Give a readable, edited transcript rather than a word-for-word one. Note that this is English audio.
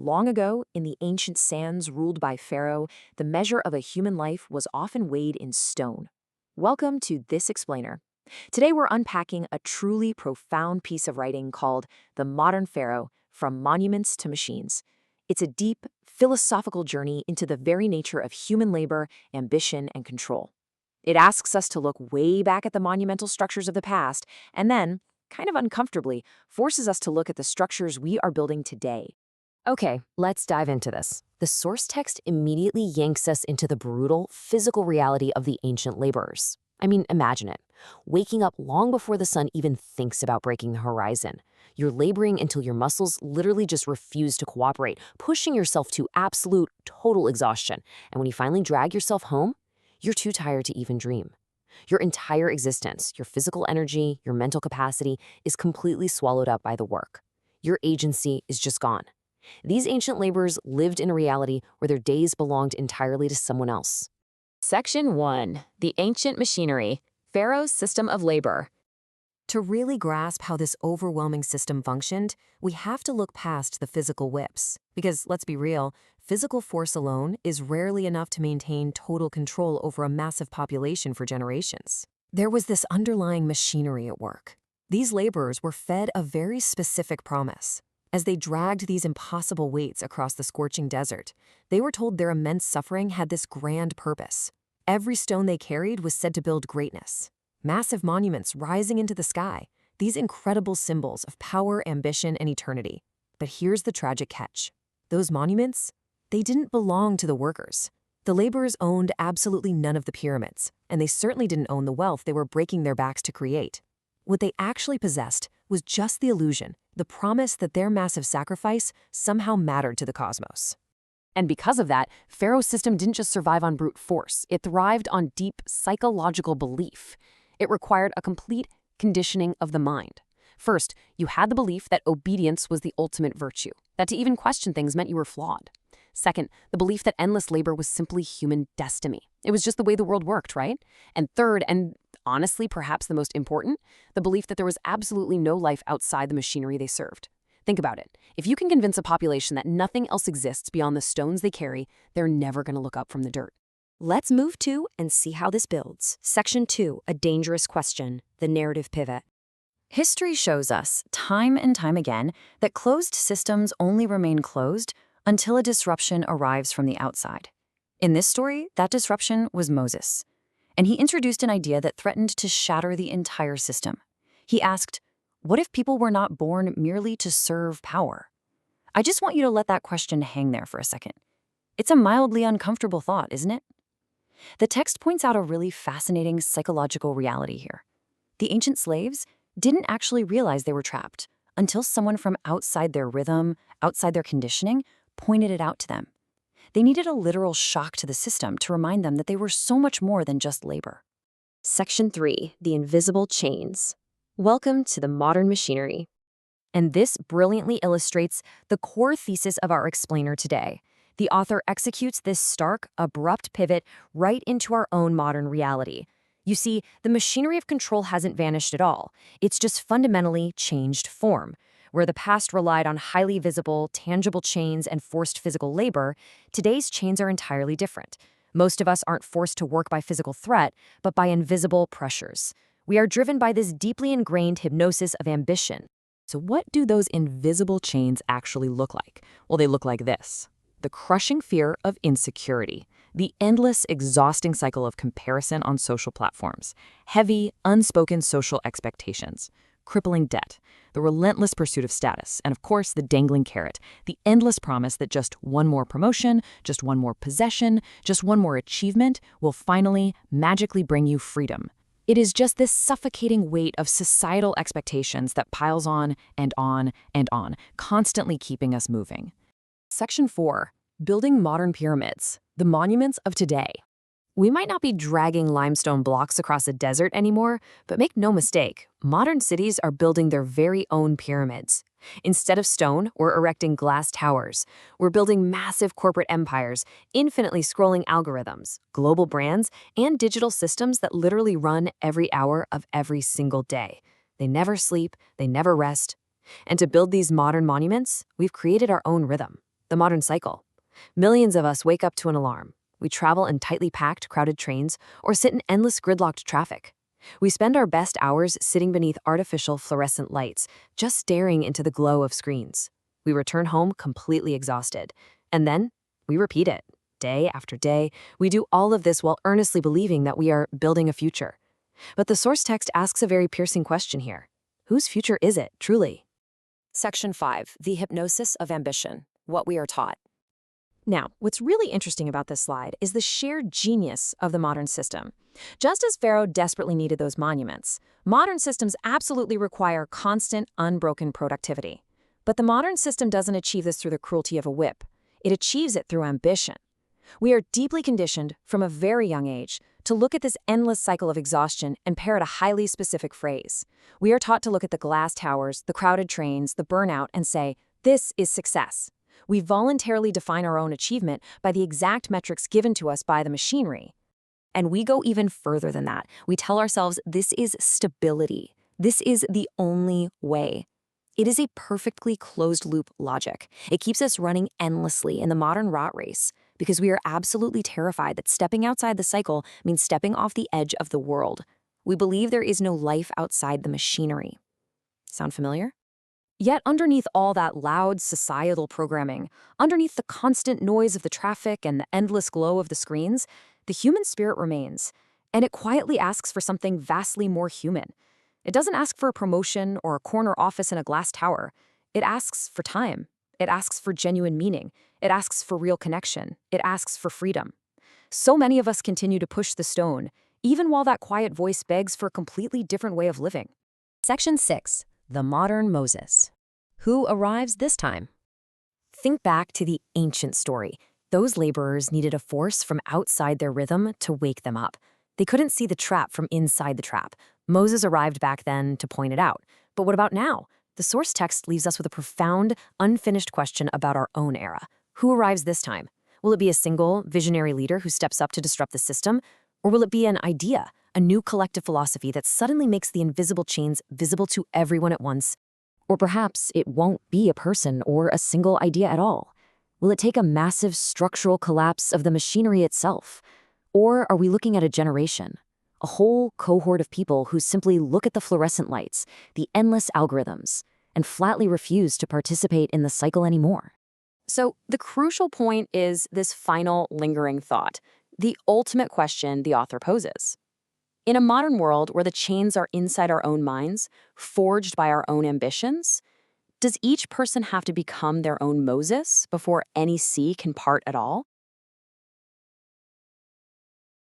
Long ago, in the ancient sands ruled by Pharaoh, the measure of a human life was often weighed in stone. Welcome to This Explainer. Today we're unpacking a truly profound piece of writing called The Modern Pharaoh, From Monuments to Machines. It's a deep, philosophical journey into the very nature of human labor, ambition, and control. It asks us to look way back at the monumental structures of the past, and then, kind of uncomfortably, forces us to look at the structures we are building today. Okay, let's dive into this. The source text immediately yanks us into the brutal, physical reality of the ancient laborers. I mean, imagine it. Waking up long before the sun even thinks about breaking the horizon. You're laboring until your muscles literally just refuse to cooperate, pushing yourself to absolute, total exhaustion. And when you finally drag yourself home, you're too tired to even dream. Your entire existence, your physical energy, your mental capacity, is completely swallowed up by the work. Your agency is just gone. These ancient laborers lived in a reality where their days belonged entirely to someone else. Section 1. The Ancient Machinery, Pharaoh's System of Labor. To really grasp how this overwhelming system functioned, we have to look past the physical whips. Because, let's be real, physical force alone is rarely enough to maintain total control over a massive population for generations. There was this underlying machinery at work. These laborers were fed a very specific promise. As they dragged these impossible weights across the scorching desert, they were told their immense suffering had this grand purpose. Every stone they carried was said to build greatness. Massive monuments rising into the sky, these incredible symbols of power, ambition, and eternity. But here's the tragic catch. Those monuments, they didn't belong to the workers. The laborers owned absolutely none of the pyramids, and they certainly didn't own the wealth they were breaking their backs to create. What they actually possessed was just the illusion, the promise that their massive sacrifice somehow mattered to the cosmos. And because of that, Pharaoh's system didn't just survive on brute force, it thrived on deep psychological belief. It required a complete conditioning of the mind. First, you had the belief that obedience was the ultimate virtue, that to even question things meant you were flawed. Second, the belief that endless labor was simply human destiny. It was just the way the world worked, right? And third, and honestly perhaps the most important, the belief that there was absolutely no life outside the machinery they served. Think about it. If you can convince a population that nothing else exists beyond the stones they carry, they're never going to look up from the dirt. Let's move to and see how this builds. Section 2, a dangerous question, the narrative pivot. History shows us, time and time again, that closed systems only remain closed until a disruption arrives from the outside. In this story, that disruption was Moses. And he introduced an idea that threatened to shatter the entire system. He asked, what if people were not born merely to serve power? I just want you to let that question hang there for a second. It's a mildly uncomfortable thought, isn't it? The text points out a really fascinating psychological reality here. The ancient slaves didn't actually realize they were trapped until someone from outside their rhythm, outside their conditioning, pointed it out to them. They needed a literal shock to the system to remind them that they were so much more than just labor. Section 3, the invisible chains. Welcome to the modern machinery. And this brilliantly illustrates the core thesis of our explainer today. The author executes this stark, abrupt pivot right into our own modern reality. You see, the machinery of control hasn't vanished at all. It's just fundamentally changed form. Where the past relied on highly visible, tangible chains and forced physical labor, today's chains are entirely different. Most of us aren't forced to work by physical threat, but by invisible pressures. We are driven by this deeply ingrained hypnosis of ambition. So what do those invisible chains actually look like? Well, they look like this. The crushing fear of insecurity, the endless, exhausting cycle of comparison on social platforms, heavy, unspoken social expectations, crippling debt, the relentless pursuit of status, and of course, the dangling carrot, the endless promise that just one more promotion, just one more possession, just one more achievement will finally, magically bring you freedom. It is just this suffocating weight of societal expectations that piles on and on and on, constantly keeping us moving. Section 4. Building modern pyramids, the monuments of today. We might not be dragging limestone blocks across a desert anymore, but make no mistake, modern cities are building their very own pyramids. Instead of stone, we're erecting glass towers. We're building massive corporate empires, infinitely scrolling algorithms, global brands, and digital systems that literally run every hour of every single day. They never sleep, they never rest. And to build these modern monuments, we've created our own rhythm. The modern cycle. Millions of us wake up to an alarm. We travel in tightly packed, crowded trains or sit in endless gridlocked traffic. We spend our best hours sitting beneath artificial fluorescent lights, just staring into the glow of screens. We return home completely exhausted. And then we repeat it. Day after day, we do all of this while earnestly believing that we are building a future. But the source text asks a very piercing question here. Whose future is it, truly? Section 5, The Hypnosis of Ambition, What We Are Taught. Now, what's really interesting about this slide is the sheer genius of the modern system. Just as Pharaoh desperately needed those monuments, modern systems absolutely require constant, unbroken productivity. But the modern system doesn't achieve this through the cruelty of a whip. It achieves it through ambition. We are deeply conditioned from a very young age to look at this endless cycle of exhaustion and parrot a highly specific phrase. We are taught to look at the glass towers, the crowded trains, the burnout, and say, this is success. We voluntarily define our own achievement by the exact metrics given to us by the machinery. And we go even further than that. We tell ourselves this is stability. This is the only way. It is a perfectly closed-loop logic. It keeps us running endlessly in the modern rat race because we are absolutely terrified that stepping outside the cycle means stepping off the edge of the world. We believe there is no life outside the machinery. Sound familiar? Yet underneath all that loud societal programming, underneath the constant noise of the traffic and the endless glow of the screens, the human spirit remains, and it quietly asks for something vastly more human. It doesn't ask for a promotion or a corner office in a glass tower. It asks for time. It asks for genuine meaning. It asks for real connection. It asks for freedom. So many of us continue to push the stone, even while that quiet voice begs for a completely different way of living. Section 6. The Modern Moses. Who arrives this time? Think back to the ancient story. Those laborers needed a force from outside their rhythm to wake them up. They couldn't see the trap from inside the trap. Moses arrived back then to point it out. But what about now? The source text leaves us with a profound, unfinished question about our own era. Who arrives this time? Will it be a single, visionary leader who steps up to disrupt the system? Or will it be an idea, a new collective philosophy that suddenly makes the invisible chains visible to everyone at once? Or perhaps it won't be a person or a single idea at all. Will it take a massive structural collapse of the machinery itself? Or are we looking at a generation, a whole cohort of people who simply look at the fluorescent lights, the endless algorithms, and flatly refuse to participate in the cycle anymore? So the crucial point is this final lingering thought, the ultimate question the author poses. In a modern world where the chains are inside our own minds, forged by our own ambitions, does each person have to become their own Moses before any sea can part at all?